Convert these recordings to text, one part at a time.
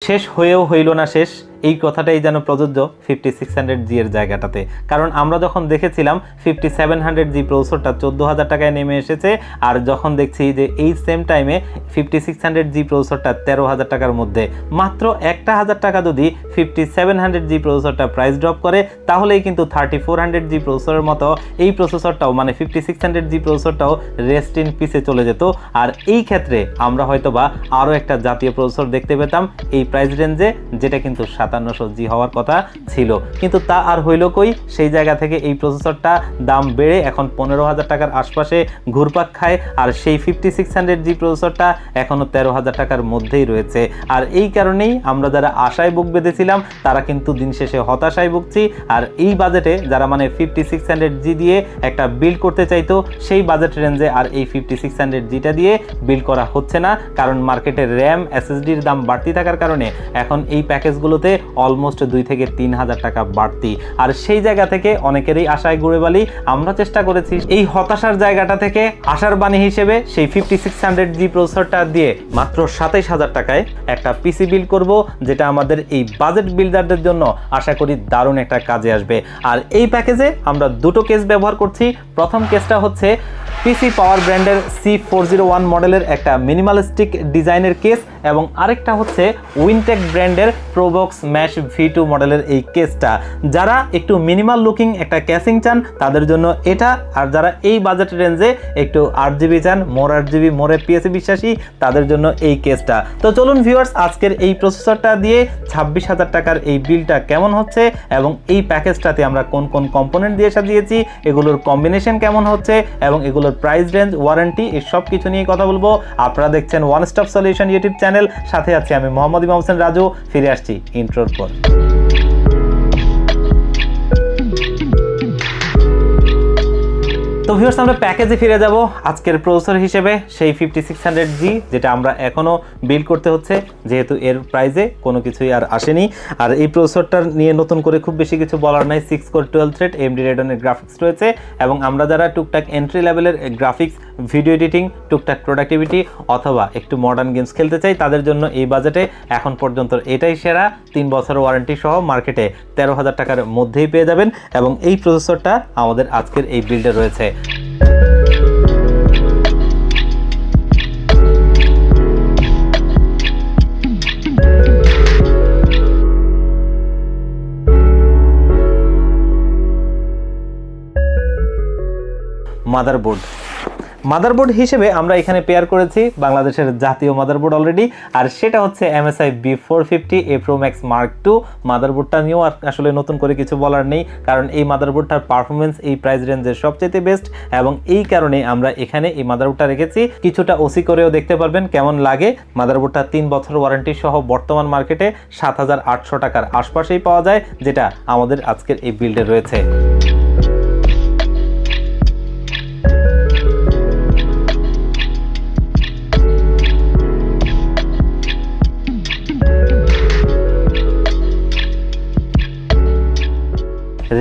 শেষ হয়েও হইল না শেষ, এই কথাটাই যেন প্রযোজ্য 5600G এর জায়গাটাতে। কারণ আমরা যখন দেখেছিলাম 5700G প্রসেসরটা 14,000 টাকায় নেমে এসেছে, আর যখন দেখছি যে এই সেম টাইমে 5600G প্রসেসরটা 13,000 টাকার মধ্যে, মাত্র 1,000 টাকা যদি 5700G প্রসেসরটা প্রাইস ড্রপ করে, তাহলেই কিন্তু 3400G প্রসেসরের মতো এই প্রসেসরটাও মানে 5600G প্রসেসরটাও রেস্ট ইন পিসে চলে যেত। আর এই ক্ষেত্রে আমরা হয়তোবা আরও একটা জাতীয় প্রসেসর দেখতে পেতাম এই প্রাইস রেঞ্জে, যেটা কিন্তু 5700G হওয়ার কথা ছিল, কিন্তু তা আর হইল কই। সেই জায়গা থেকে এই প্রসেসরটা দাম বেড়ে এখন 15,000 টাকার আশপাশে ঘুরপাক খায়, আর সেই 5600G প্রসেসরটা এখনও 13,000 টাকার মধ্যেই রয়েছে। আর এই কারণেই আমরা যারা আশায় বুক বেঁধেছিলাম তারা কিন্তু দিন শেষে হতাশায় ভুগছি। আর এই বাজেটে যারা মানে 5600G দিয়ে একটা বিল্ড করতে চাইতো, সেই বাজেট রেঞ্জে আর এই 5600Gটা দিয়ে বিল্ড করা হচ্ছে না, কারণ মার্কেটে র্যাম এসএসডির দাম বাড়তি থাকার কারণে এখন এই প্যাকেজগুলোতে অলমোস্ট 2 থেকে 3,000 টাকা বাড়তি। আর সেই জায়গা থেকে অনেকেরই আশায় ঘুরে বালি। আমরা চেষ্টা করেছি এই হতাশার জায়গাটা থেকে আশার বাণী হিসেবে সেই 5600G প্রসেসরটা দিয়ে মাত্র 27,000 টাকায় একটা পিসি বিল্ড করব, যেটা আমাদের এই বাজেট বিল্ডারদের জন্য আশা করি দারুণ একটা কাজে আসবে। আর এই প্যাকেজে আমরা দুটো কেস ব্যবহার করছি। প্রথম কেসটা হচ্ছে পিসি পাওয়ার ব্র্যান্ডের C401 মডেলের একটা মিনিমালিস্টিক ডিজাইনের কেস, এবং আরেকটা হচ্ছে উইনটেক ব্র্যান্ডের প্রোবক্স ম্যাশ V2 মডেলের এই কেসটা। যারা একটু মিনিমাল লুকিং একটা ক্যাসিং চান তাদের জন্য এটা, আর যারা এই বাজেট রেঞ্জে একটু 8GB চান, মোর 8GB মোর এফপিএসে বিশ্বাসী, তাদের জন্য এই কেসটা। তো চলুন ভিউয়ার্স, আজকের এই প্রসেসরটা দিয়ে 26,000 টাকার এই বিলটা কেমন হচ্ছে এবং এই প্যাকেজটাতে আমরা কোন কোন কম্পোনেন্ট দিয়ে সাজিয়েছি, এগুলোর কম্বিনেশন কেমন হচ্ছে এবং এগুলোর প্রাইস রেঞ্জ, ওয়ারেন্টি, এই সব কিছু নিয়ে কথা বলবো। আপনারা দেখছেন one stop solution YouTube channel, সাথে আছি আমি মোহাম্মদ ইমাম হোসেন রাজু। ফিরে আসছি ইন্ট্রোর পর। তো ভিউয়ার্স, আমরা প্যাকেজে ফিরে যাব। আজকের প্রসেসর হিসেবে সেই 5600G, যেটা আমরা এখনো বিল্ড করতে হচ্ছে, যেহেতু এর প্রাইসে কোনো কিছুই আর আসেনি। আর এই প্রসেসরটার নিয়ে নতুন করে খুব বেশি কিছু বলার নাই। 6 core 12 thread AMD Radeon graphics রয়েছে, এবং আমরা যারা টুকটাক এন্ট্রি লেভেলের গ্রাফিক্স, ভিডিও এডিটিং, টুকটাক প্রোডাক্টিভিটি অথবা একটু মডার্ন গেমস খেলতে চাই, তাদের জন্য এই বাজেটে এখন পর্যন্ত এটাই সেরা। 3 বছর ওয়ারেন্টি সহ মার্কেটে 13,000 টাকার মধ্যেই পেয়ে যাবেন, এবং এই প্রসেসরটা আমাদের আজকের এই বিল্ডে রয়েছে। মাদারবোর্ড হিসেবে আমরা এখানে পেয়ার করেছি বাংলাদেশের জাতীয় মাদারবোর্ড অলরেডি, আর সেটা হচ্ছে MSI B450 A Pro Max Mark II। মাদারবোর্ডটা নিয়েও আসলে নতুন করে কিছু বলার নেই, কারণ এই মাদারবোর্ডটার পারফরমেন্স এই প্রাইস রেঞ্জের সবচেয়ে বেস্ট, এবং এই কারণে আমরা এখানে এই মাদারবোর্ডটা রেখেছি। কিছুটা ওসি করেও দেখতে পারবেন কেমন লাগে। মাদারবোর্ডটা 3 বছর ওয়ারেন্টি সহ বর্তমান মার্কেটে 7,800 টাকার আশপাশেই পাওয়া যায়, যেটা আমাদের আজকের এই বিল্ডে রয়েছে।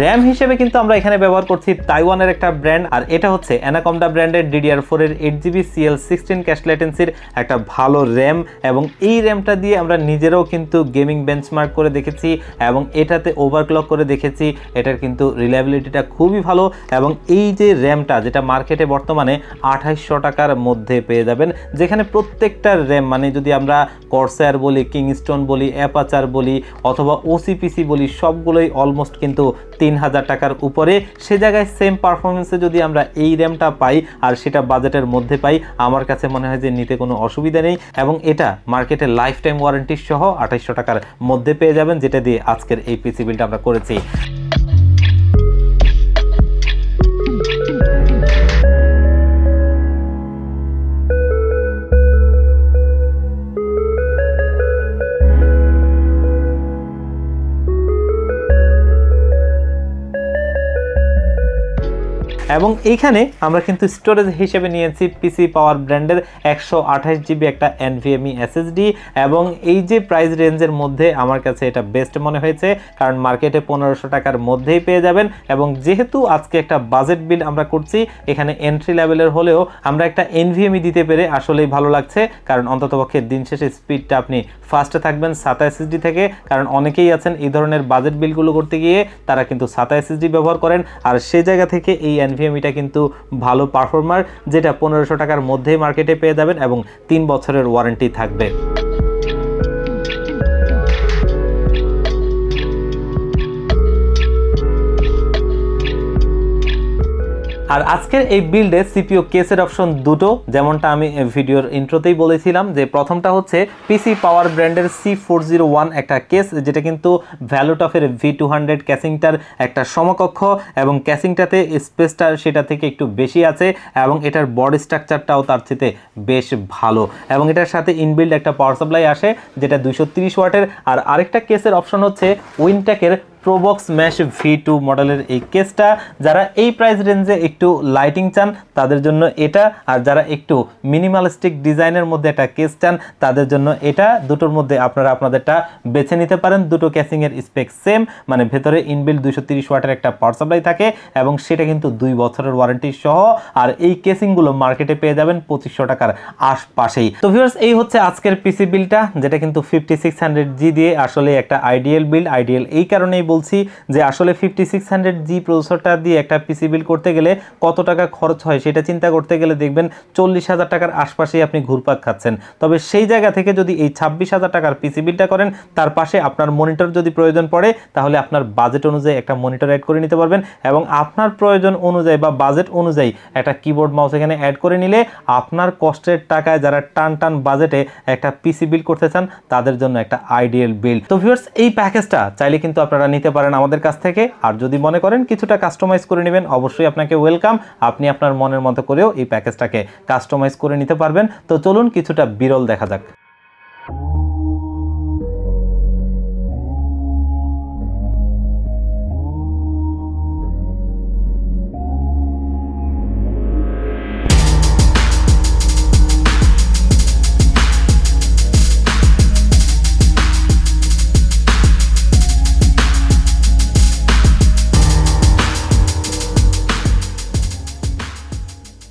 র্যাম হিসেবে কিন্তু আমরা এখানে ব্যবহার করছি তাইওয়ানের একটা ব্র্যান্ড, আর এটা হচ্ছে অ্যানাকোন্ডা ব্র্যান্ডের DDR4 এর 8GB CL16 ক্যাশ লেটেন্সির একটা ভালো র্যাম, এবং এই র্যামটা দিয়ে আমরা নিজেরাও কিন্তু গেমিং বেঞ্চমার্ক করে দেখেছি এবং এটাতে ওভারক্লক করে দেখেছি। এটার কিন্তু রিলায়েবিলিটিটা খুবই ভালো, এবং এই যে র্যামটা, যেটা মার্কেটে বর্তমানে 2800 টাকার মধ্যে পেয়ে যাবেন, যেখানে প্রত্যেকটা র্যাম মানে যদি আমরা কর্সায়ার বলি, কিংস্টোন বলি, অ্যাপাচার বলি অথবা OCPC বলি, সবগুলোই অলমোস্ট কিন্তু 3,000 টাকার উপরে। সে জায়গায় সেম পারফরমেন্সে যদি আমরা এই র্যামটা পাই আর সেটা বাজেটের মধ্যে পাই, আমার কাছে মনে হয় যে নিতে কোনো অসুবিধা নেই, এবং এটা মার্কেটে লাইফ টাইম ওয়ারেন্টি সহ 2800 টাকার মধ্যে পেয়ে যাবেন, যেটা দিয়ে আজকের এই পিসি বিলটা আমরা করেছি। এবং এইখানে আমরা কিন্তু স্টোরেজ হিসেবে নিয়েছি পিসি পাওয়ার ব্র্যান্ডের 128 জিবি একটা NVMe SSD, এবং এই যে প্রাইস রেঞ্জের মধ্যে আমার কাছে এটা বেস্ট মনে হয়েছে, কারণ মার্কেটে 1500 টাকার মধ্যেই পেয়ে যাবেন। এবং যেহেতু আজকে একটা বাজেট বিল আমরা করছি, এখানে এন্ট্রি লেভেলের হলেও আমরা একটা NVMe দিতে পেরে আসলেই ভালো লাগছে, কারণ অন্ততপক্ষে দিন শেষে স্পিডটা আপনি ফাস্টে থাকবেন SATA SSD থেকে। কারণ অনেকেই আছেন এই ধরনের বাজেট বিলগুলো করতে গিয়ে তারা কিন্তু SATA SSD ব্যবহার করেন, আর সেই জায়গা থেকে এই NVMeটা কিন্তু ভালো পারফর্মার, যেটা 1500 টাকার মধ্যেই মার্কেটে পেয়ে যাবেন এবং 3 বছরের ওয়ারেন্টি থাকবে। আর আজকের এই বিল্ডে সিপিইউ কেসের অপশন দুটো, যেমনটা আমি ভিডিওর ইন্ট্রোতেই বলেছিলাম যে প্রথমটা হচ্ছে পিসি পাওয়ার ব্র্যান্ডের C401 একটা কেস, যেটা কিন্তু ভ্যালুটফের V200 ক্যাসিংটার একটা সমকক্ষ, এবং ক্যাসিংটাতে স্পেসটা সেটা থেকে একটু বেশি আছে, এবং এটার বডি স্ট্রাকচারটাও তার চেয়ে বেশ ভালো, এবং এটার সাথে ইনবিল্ড একটা পাওয়ার সাপ্লাই আসে যেটা 230 ওয়াটের। আর আরেকটা কেসের অপশন হচ্ছে উইনটেকের প্রোবক্স ম্যাশ V2 মডেলের এই কেসটা। যারা এই প্রাইস রেঞ্জে একটু লাইটিং চান তাদের জন্য এটা, আর যারা একটু মিনিমালিস্টিক ডিজাইনের মধ্যে একটা কেস চান তাদের জন্য এটা। দুটোর মধ্যে আপনারা আপনাদেরটা বেছে নিতে পারেন। দুটো ক্যাসিংয়ের স্পেক সেম, মানে ভেতরে ইনবিল্ড 230 ওয়াটের একটা পাওয়ার সাপ্লাই থাকে, এবং সেটা কিন্তু 2 বছরের ওয়ারেন্টি সহ। আর এই কেসিংগুলো মার্কেটে পেয়ে যাবেন 2500 টাকার আশপাশেই। তো ভিউয়ার্স, এই হচ্ছে আজকের পিসি বিলটা, যেটা কিন্তু 5600G দিয়ে আসলে একটা আইডিয়াল বিল। আইডিয়াল এই কারণেই বলছি যে আসলে 5600G প্রসেসরটা দিয়ে একটা পিসি বিল করতে গেলে কত টাকা খরচ হয় সেটা চিন্তা করতে গেলে দেখবেন 40,000 টাকার আশপাশেই আপনি ঘুরপাক খাচ্ছেন। তবে সেই জায়গা থেকে যদি এই 26,000 টাকার পিসি বিলটা করেন, তার পাশে আপনার মনিটর যদি প্রয়োজন পড়ে, তাহলে আপনার বাজেট অনুযায়ী একটা মনিটর অ্যাড করে নিতে পারবেন, এবং আপনার প্রয়োজন অনুযায়ী বা বাজেট অনুযায়ী একটা কিবোর্ড মাউস এখানে অ্যাড করে নিলে আপনার কষ্টের টাকায় যারা টান বাজেটে একটা পিসি বিল করতে চান তাদের জন্য একটা আইডিয়াল বিল। তো ভিউয়ার্স, এই প্যাকেজটা চাইলে কিন্তু আপনারা নিতে পারেন আমাদের কাছ থেকে। আর যদি মনে করেন কিছুটা কাস্টমাইজ করে নেবেন, অবশ্যই আপনাকে ওয়েলকাম। আপনি আপনার মনের মতো করেও এই প্যাকেজটাকে কাস্টমাইজ করে নিতে পারবেন। তো চলুন কিছুটা বিরল দেখা যাক।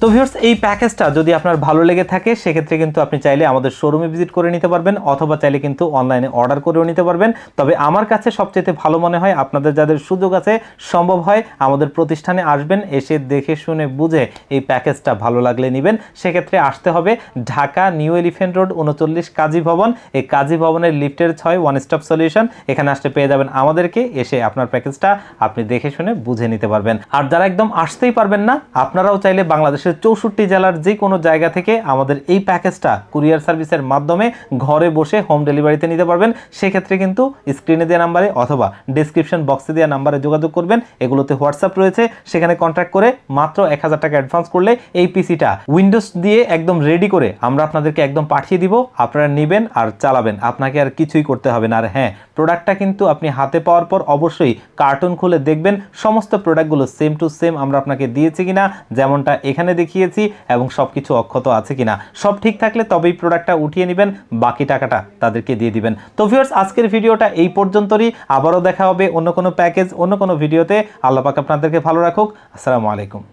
তো ভিউয়ার্স, এই প্যাকেজটা যদি আপনার ভালো লেগে থাকে সেক্ষেত্রে কিন্তু আপনি চাইলে আমাদের শোরুমে ভিজিট করে নিতে পারবেন, অথবা চাইলে কিন্তু অনলাইনে অর্ডার করেও নিতে পারবেন। তবে আমার কাছে সবচেয়ে ভালো মনে হয় আপনাদের যাদের সুযোগ আছে, সম্ভব হয় আমাদের প্রতিষ্ঠানে আসবেন, এসে দেখে শুনে বুঝে এই প্যাকেজটা ভালো লাগলে নেবেন। সেক্ষেত্রে আসতে হবে ঢাকা নিউ এলিফ্যান্ট রোড 39 কাজী ভবন। এই কাজী ভবনের লিফটের 6 ওয়ান স্টপ সলিউশন। এখানে আসতে পেয়ে যাবেন আমাদেরকে, এসে আপনার প্যাকেজটা আপনি দেখে শুনে বুঝে নিতে পারবেন। আর যারা একদম আসতেই পারবেন না, আপনারাও চাইলে বাংলাদেশের 64 জেলার যে কোনো জায়গা থেকে আমাদের এই প্যাকেজটা কুরিয়ার সার্ভিসের মাধ্যমে ঘরে বসে হোম ডেলিভারিতে নিতে পারবেন। সেক্ষেত্রে কিন্তু স্ক্রিনে দেওয়া নাম্বারে অথবা ডেসক্রিপশন বক্সে দেওয়া নাম্বারে যোগাযোগ করবেন। এগুলোতে হোয়াটসঅ্যাপ রয়েছে, সেখানে কন্ট্যাক্ট করে মাত্র 1000 টাকা অ্যাডভান্স করলে এই পিসিটা উইন্ডোজ দিয়ে একদম রেডি করে আমরা আপনাদেরকে একদম পাঠিয়ে দিব। আপনারা নেবেন আর চালাবেন, আপনাকে আর কিছুই করতে হবে না। আর হ্যাঁ, প্রোডাক্টটা কিন্তু আপনি হাতে পাওয়ার পর অবশ্যই কার্টুন খুলে দেখবেন সমস্ত প্রোডাক্টগুলো সেম টু সেম আমরা আপনাকে দিয়েছি কিনা, যেমনটা এখানে দেখিয়েছি, এবং সবকিছু অক্ষত আছে কিনা। সব ঠিক থাকলে তবেই প্রোডাক্টটা উঠিয়ে নেবেন, বাকি টাকাটা তাদেরকে দিয়ে দিবেন। তো ভিউয়ার্স, আজকের ভিডিওটা এই পর্যন্তই। আবারও দেখা হবে অন্য কোনো প্যাকেজ, অন্য কোনো ভিডিওতে। আল্লাহ পাক আপনাদেরকে ভালো রাখুক। আসসালামু আলাইকুম।